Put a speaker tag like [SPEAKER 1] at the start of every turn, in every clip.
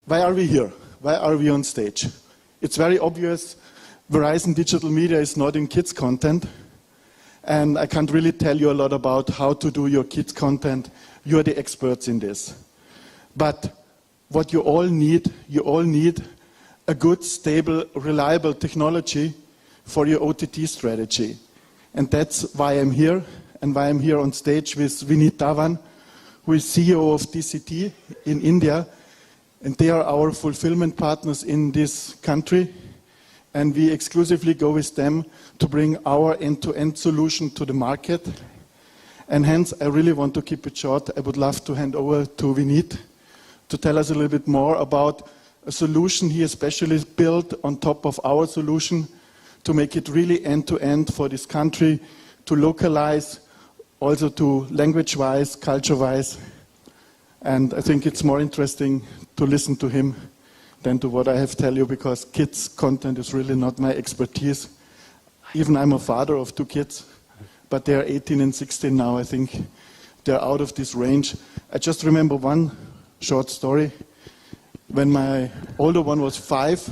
[SPEAKER 1] why are we here? Why are we on stage? It's very obvious Verizon Digital Media is not in kids content. And I can't really tell you a lot about how to do your kids content. You're the experts in this. But what you all need a good, stable, reliable technology for your OTT strategy. And that's why I'm here, and why I'm here on stage with Vineet Dhawan, who is CEO of DCT in India. And they are our fulfillment partners in this country. And we exclusively go with them to bring our end-to-end solution to the market. And hence, I really want to keep it short. I would love to hand over to Vineet to tell us a little bit more about a solution he especially built on top of our solution to make it really end-to-end for this country, to localize, also to language-wise, culture-wise. And I think it's more interesting to listen to him than to what I have to tell you, because kids content is really not my expertise. Even I'm a father of 2 kids, but they're 18 and 16 now. I think they're out of this range. I just remember one short story. When my older one was 5,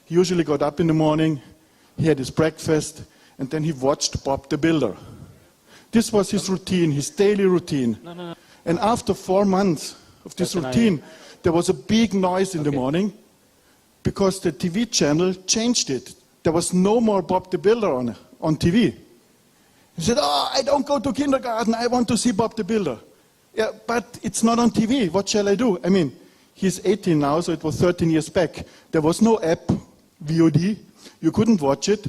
[SPEAKER 1] he usually got up in the morning, he had his breakfast, and then he watched Bob the Builder. This was his routine, his daily routine. No. And after 4 months of this routine, there was a big noise in the morning because the TV channel changed it. There was no more Bob the Builder on TV. He said, "Oh, I don't go to kindergarten, I want to see Bob the Builder." Yeah, but it's not on TV, what shall I do? I mean, he's 18 now, so it was 13 years back. There was no app, VOD, you couldn't watch it.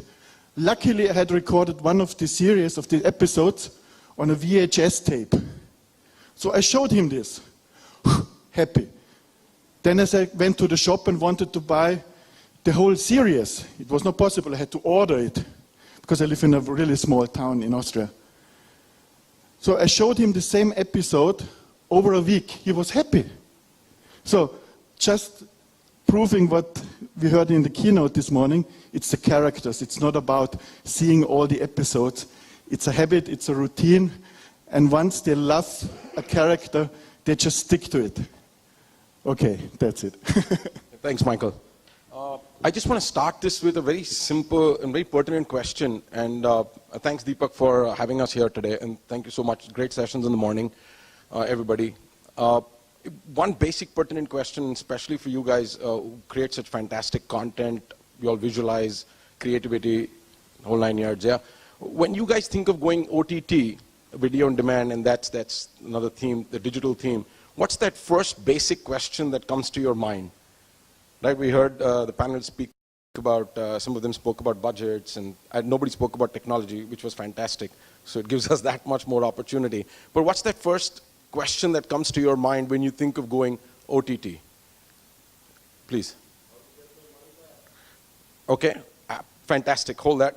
[SPEAKER 1] Luckily, I had recorded one of the series of the episodes on a VHS tape. So I showed him this, happy. Then as I went to the shop and wanted to buy the whole series, it was not possible, I had to order it, because I live in a really small town in Austria. So I showed him the same episode over a week. He was happy. So just proving what we heard in the keynote this morning, it's the characters. It's not about seeing all the episodes. It's a habit, it's a routine. And once they love a character, they just stick to it. Okay, that's it.
[SPEAKER 2] Thanks, Michael. I just want to start this with a very simple and very pertinent question. And thanks, Deepak, for having us here today. And thank you so much. Great sessions in the morning, everybody. One basic pertinent question, especially for you guys who create such fantastic content, you all visualize, creativity, whole 9 yards, yeah. When you guys think of going OTT, video on demand, and that's another theme, the digital theme, what's that first basic question that comes to your mind? Right, we heard the panel speak about, some of them spoke about budgets, and nobody spoke about technology, which was fantastic. So it gives us that much more opportunity. But what's that first question that comes to your mind when you think of going OTT? Please. Okay, fantastic, hold that.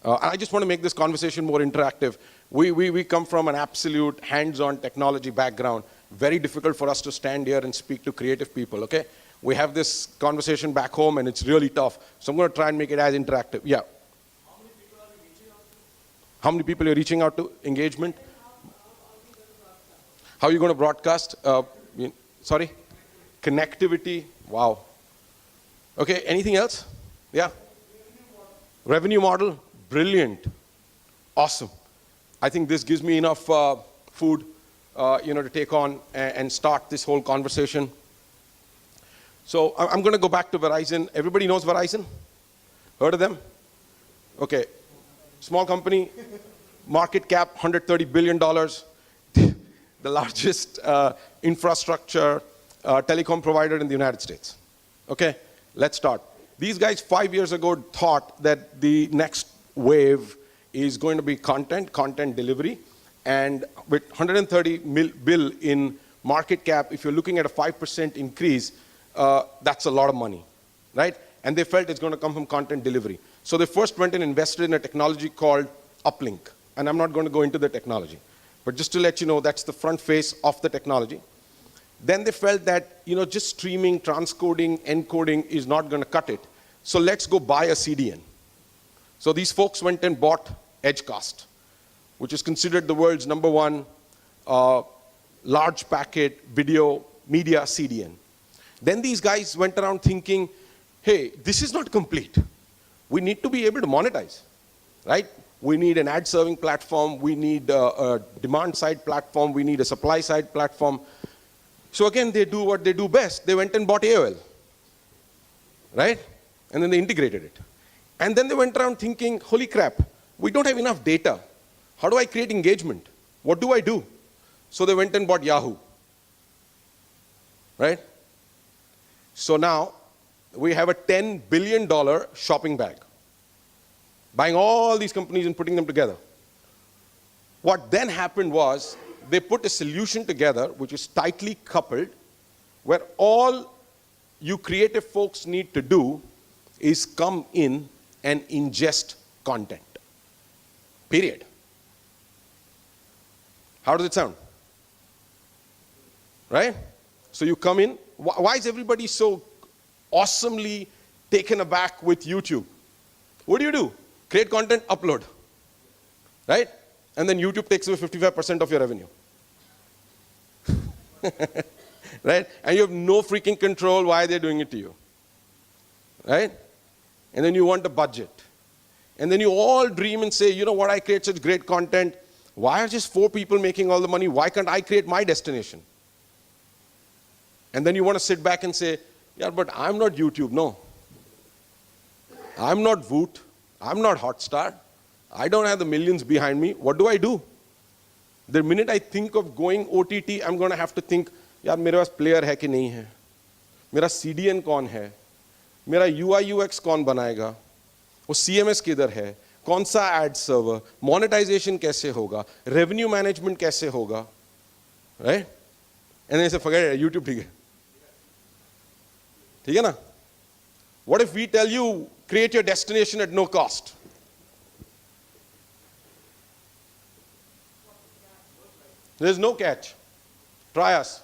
[SPEAKER 2] I just want to make this conversation more interactive. We come from an absolute hands-on technology background. Very difficult for us to stand here and speak to creative people, okay? We have this conversation back home and it's really tough. So I'm going to try and make it as interactive. Yeah. How many people are you reaching out to? Engagement? How are you going to broadcast? Sorry? Connectivity. Wow. Okay, anything else? Yeah. Revenue model. Brilliant. Awesome. I think this gives me enough food to take on and start this whole conversation. So I'm going to go back to Verizon. Everybody knows Verizon? Heard of them? Okay. Small company, market cap $130 billion, the largest infrastructure telecom provider in the United States. Okay, let's start. These guys 5 years ago thought that the next wave is going to be content delivery, and with 130 bill in market cap, if you're looking at a 5% increase, that's a lot of money, right? And they felt it's going to come from content delivery. So they first went and invested in a technology called uplink. And I'm not going to go into the technology. But just to let you know, that's the front face of the technology. Then they felt that, just streaming, transcoding, encoding is not going to cut it. So let's go buy a CDN. So these folks went and bought Edgecast, which is considered the world's #1 large packet video media CDN. Then these guys went around thinking, hey, this is not complete. We need to be able to monetize, right? We need an ad serving platform. We need a demand side platform. We need a supply side platform. So again, they do what they do best. They went and bought AOL, right? And then they integrated it. And then they went around thinking, holy crap, we don't have enough data. How do I create engagement? What do I do? So they went and bought Yahoo, right? So now we have a $10 billion shopping bag, buying all these companies and putting them together. What then happened was they put a solution together which is tightly coupled, where all you creative folks need to do is come in and ingest content. Period. How does it sound? Right? So you come in. Why is everybody so awesomely taken aback with YouTube? What do? Create content, upload. Right? And then YouTube takes away 55% of your revenue. Right? And you have no freaking control why they're doing it to you. Right? And then you want a budget. And then you all dream and say, you know what, I create such great content. Why are just 4 people making all the money? Why can't I create my destination? And then you want to sit back and say, yeah, but I'm not YouTube, no. I'm not Voot. I'm not Hotstar. I don't have the millions behind me. What do? The minute I think of going OTT, I'm going to have to think, यार मेरे पास player है कि नहीं है? मेरा CDN कौन है? मेरा UI UX कौन बनाएगा? वो CMS किधर है? कौन सा ad server? Monetization कैसे होगा? Revenue management कैसे होगा? Right? And then I say, forget it, YouTube ठीक है. ठीक है ना? What if we tell you, create your destination at no cost? There's no catch. Try us.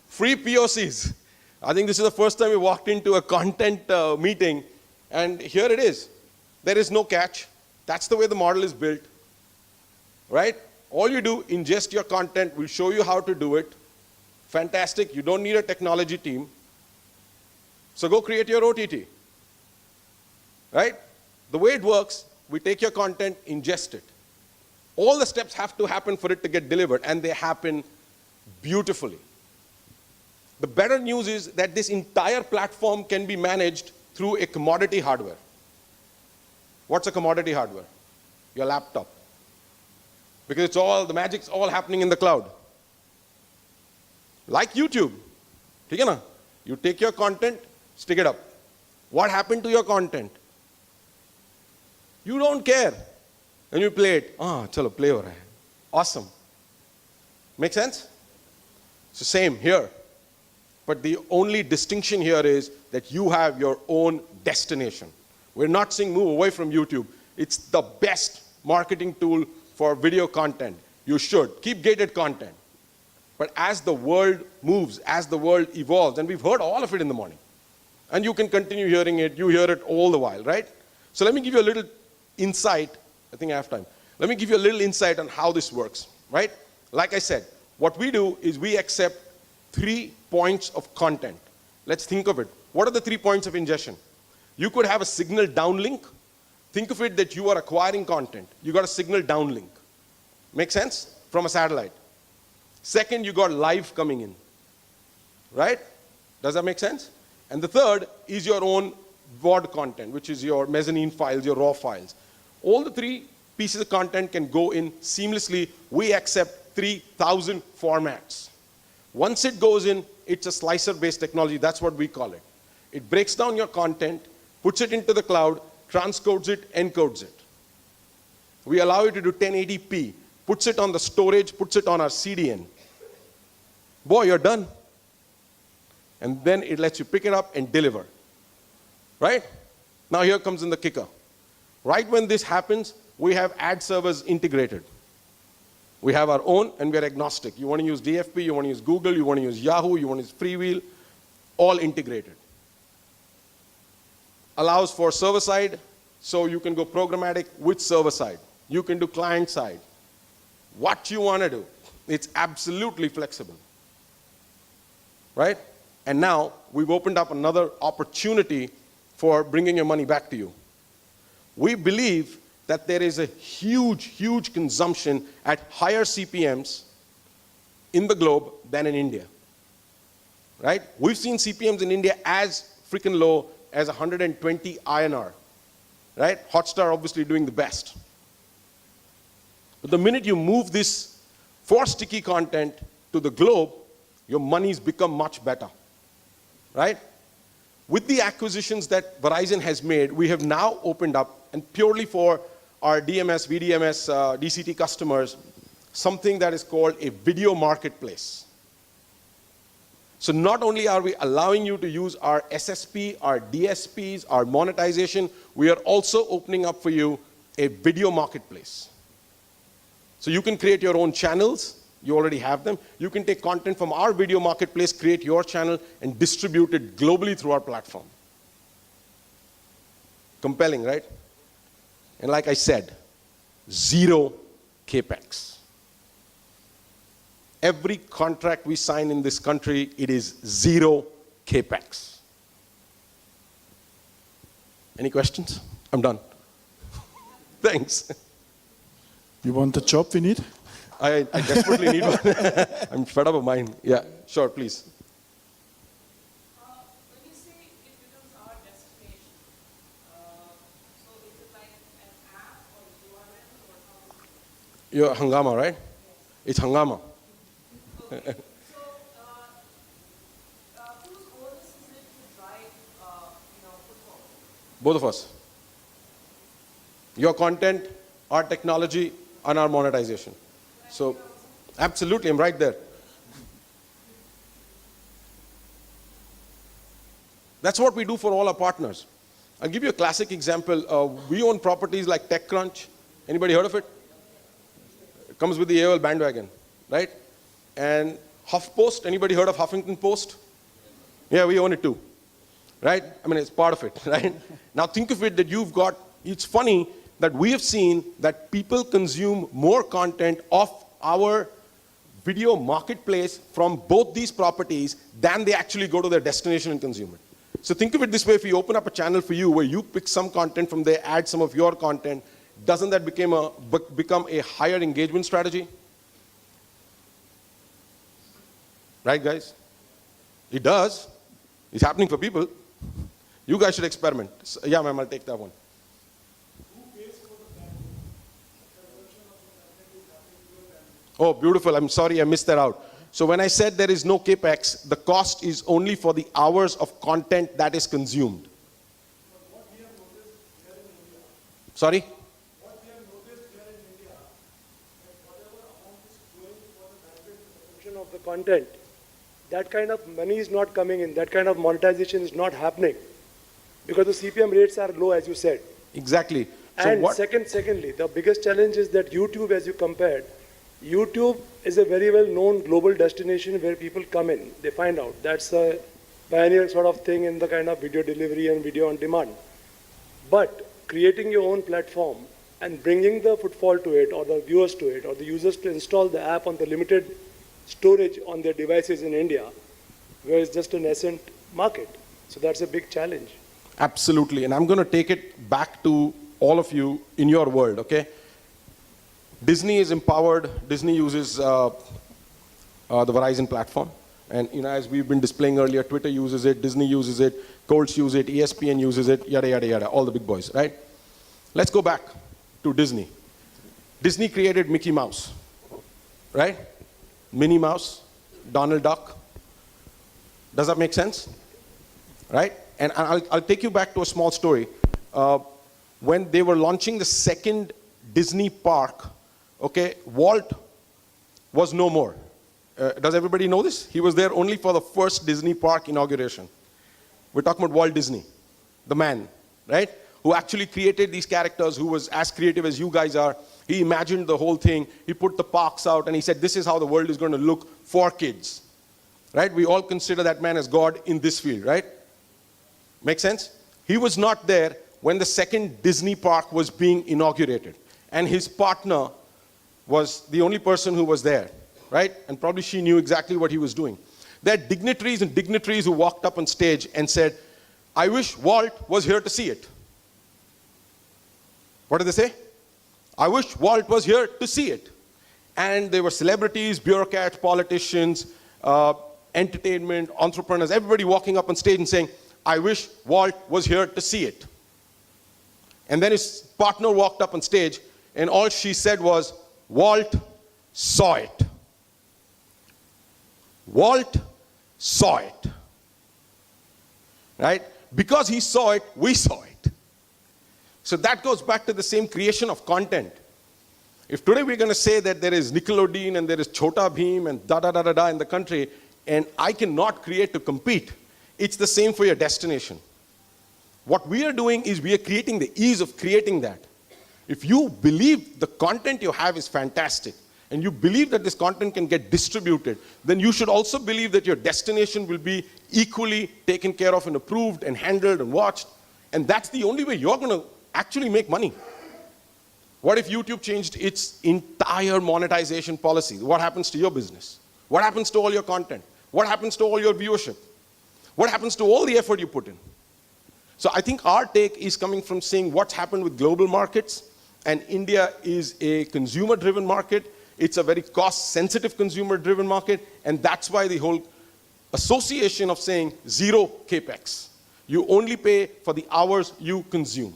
[SPEAKER 2] Free POCs. I think this is the first time we walked into a content meeting, and here it is. There is no catch. That's the way the model is built. Right? All you do, ingest your content. We'll show you how to do it. Fantastic. You don't need a technology team. So go create your OTT. Right? The way it works, we take your content, ingest it. All the steps have to happen for it to get delivered, and they happen beautifully. The better news is that this entire platform can be managed through a commodity hardware. What's a commodity hardware? Your laptop. Because it's all, the magic's all happening in the cloud. Like YouTube. ठीक है ना? You take your content, stick it up. What happened to your content? You don't care. And you play it. Chalo, play ho raha hai. Awesome. Make sense? So same here. But the only distinction here is that you have your own destination. We're not saying move away from YouTube. It's the best marketing tool for video content. You should. Keep gated content. But as the world moves, as the world evolves, and we've heard all of it in the morning, and you can continue hearing it, you hear it all the while, right? So let me give you a little insight. I think I have time. Let me give you a little insight on how this works, right? Like I said, what we do is we accept 3 points of content. Let's think of it. What are the 3 points of ingestion? You could have a signal downlink. Think of it that you are acquiring content. You got a signal downlink. Make sense? From a satellite. Second, you got live coming in. Right? Does that make sense? And the third is your own VOD content, which is your mezzanine files, your raw files. All the 3 pieces of content can go in seamlessly. We accept 3,000 formats. Once it goes in, it's a slicer-based technology. That's what we call it. It breaks down your content, puts it into the cloud, transcodes it, encodes it. We allow you to do 1080p, puts it on the storage, puts it on our CDN. Boy, you're done. And then it lets you pick it up and deliver. Right? Now here comes in the kicker. Right when this happens, we have ad servers integrated. We have our own, and we're agnostic. You want to use DFP, you want to use Google, you want to use Yahoo, you want to use Freewheel, all integrated. Allows for server side, so you can go programmatic with server side. You can do client side. What you want to do. It's absolutely flexible. right? And now we've opened up another opportunity for bringing your money back to you. We believe that there is a huge, huge consumption at higher CPMs in the globe than in India, right? We've seen CPMs in India as freaking low as 120 INR, right? Hotstar obviously doing the best. But the minute you move this for sticky content to the globe, your money's become much better, right? With the acquisitions that Verizon has made, we have now opened up, and purely for our DMS, VDMS, DCT customers, something that is called a video marketplace. So not only are we allowing you to use our SSP, our DSPs, our monetization, we are also opening up for you a video marketplace. So you can create your own channels. You already have them. You can take content from our video marketplace, create your channel, and distribute it globally through our platform. Compelling, right? And like I said, zero capex. Every contract we sign in this country, it is zero capex. Any questions? I'm done. Thanks.
[SPEAKER 1] You want a job, Vineet?
[SPEAKER 2] I desperately need one. I'm fed up of mine. Yeah, sure, please.
[SPEAKER 3] When you say it becomes our destination, so is it like an app or URL or how is it?
[SPEAKER 2] You're Hangama, right?
[SPEAKER 3] Yes.
[SPEAKER 2] It's Hangama.
[SPEAKER 3] Okay. So whose onus is it to drive, football?
[SPEAKER 2] Both of us. Your content, our technology, and our monetization. So, absolutely, I'm right there. That's what we do for all our partners. I'll give you a classic example. We own properties like TechCrunch. Anybody heard of it? It comes with the AOL bandwagon, right? And HuffPost, anybody heard of Huffington Post? Yeah, we own it too, right? I mean, it's part of it, right? Now think of it that you've got, it's funny that we have seen that people consume more content of our video marketplace from both these properties than they actually go to their destination and consume it. So think of it this way, if we open up a channel for you where you pick some content from there, add some of your content, doesn't that become a higher engagement strategy? Right, guys? It does. It's happening for people. You guys should experiment. So, yeah, ma'am, I'll take that one. Oh, beautiful. I'm sorry I missed that out. So when I said there is no capex, the cost is only for the hours of content that is consumed. Sorry?
[SPEAKER 4] What we have noticed here in India, that whatever amount is going for the bandwidth consumption of the content, that kind of money is not coming in, that kind of monetization is not happening because the CPM rates are low, as you said.
[SPEAKER 2] Exactly. So
[SPEAKER 4] And
[SPEAKER 2] what?
[SPEAKER 4] secondly, the biggest challenge is that YouTube, as you compared, YouTube is a very well-known global destination where people come in. They find out. That's a pioneer sort of thing in the kind of video delivery and video on demand. But creating your own platform and bringing the footfall to it, or the viewers to it, or the users to install the app on the limited storage on their devices in India, where it's just a nascent market. So that's a big challenge.
[SPEAKER 2] Absolutely. And I'm going to take it back to all of you in your world, okay? Disney is empowered. Disney uses the Verizon platform. And as we've been displaying earlier, Twitter uses it, Disney uses it, Colts use it, ESPN uses it, yada, yada, yada, all the big boys, right? Let's go back to Disney. Disney created Mickey Mouse, right? Minnie Mouse, Donald Duck. Does that make sense? Right? And I'll take you back to a small story. When they were launching the second Disney park, okay, Walt was no more. Does everybody know this? He was there only for the first Disney park inauguration. We're talking about Walt Disney, the man, right? Who actually created these characters, who was as creative as you guys are. He imagined the whole thing. He put the parks out and he said, this is how the world is going to look for kids, right? We all consider that man as God in this field, right? Make sense? He was not there when the second Disney park was being inaugurated. And his partner was the only person who was there, right? And probably she knew exactly what he was doing. There are dignitaries and dignitaries who walked up on stage and said, I wish Walt was here to see it. What did they say? I wish Walt was here to see it. And there were celebrities, bureaucrats, politicians, entertainment, entrepreneurs, everybody walking up on stage and saying, I wish Walt was here to see it. And then his partner walked up on stage and all she said was, Walt saw it. Walt saw it. Right? Because he saw it, we saw it. So that goes back to the same creation of content. If today we're going to say that there is Nickelodeon and there is Chota Bheem and da-da-da-da-da in the country, and I cannot create to compete, it's the same for your destination. What we are doing is we are creating the ease of creating that. If you believe the content you have is fantastic, and you believe that this content can get distributed, then you should also believe that your destination will be equally taken care of and approved and handled and watched. And that's the only way you're going to actually make money. What if YouTube changed its entire monetization policy? What happens to your business? What happens to all your content? What happens to all your viewership? What happens to all the effort you put in? So I think our take is coming from seeing what's happened with global markets, and India is a consumer-driven market. It's a very cost-sensitive consumer-driven market, and that's why the whole association of saying zero capex. You only pay for the hours you consume.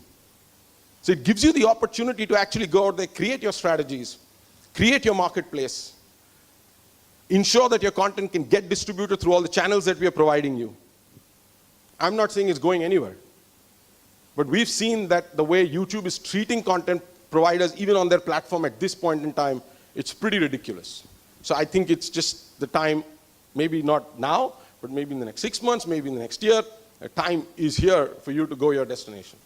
[SPEAKER 2] So it gives you the opportunity to actually go out there, create your strategies, create your marketplace, ensure that your content can get distributed through all the channels that we are providing you. I'm not saying it's going anywhere, but we've seen that the way YouTube is treating content providers, even on their platform at this point in time, it's pretty ridiculous. So I think it's just the time, maybe not now, but maybe in the next 6 months, maybe in the next year, the time is here for you to go your destination.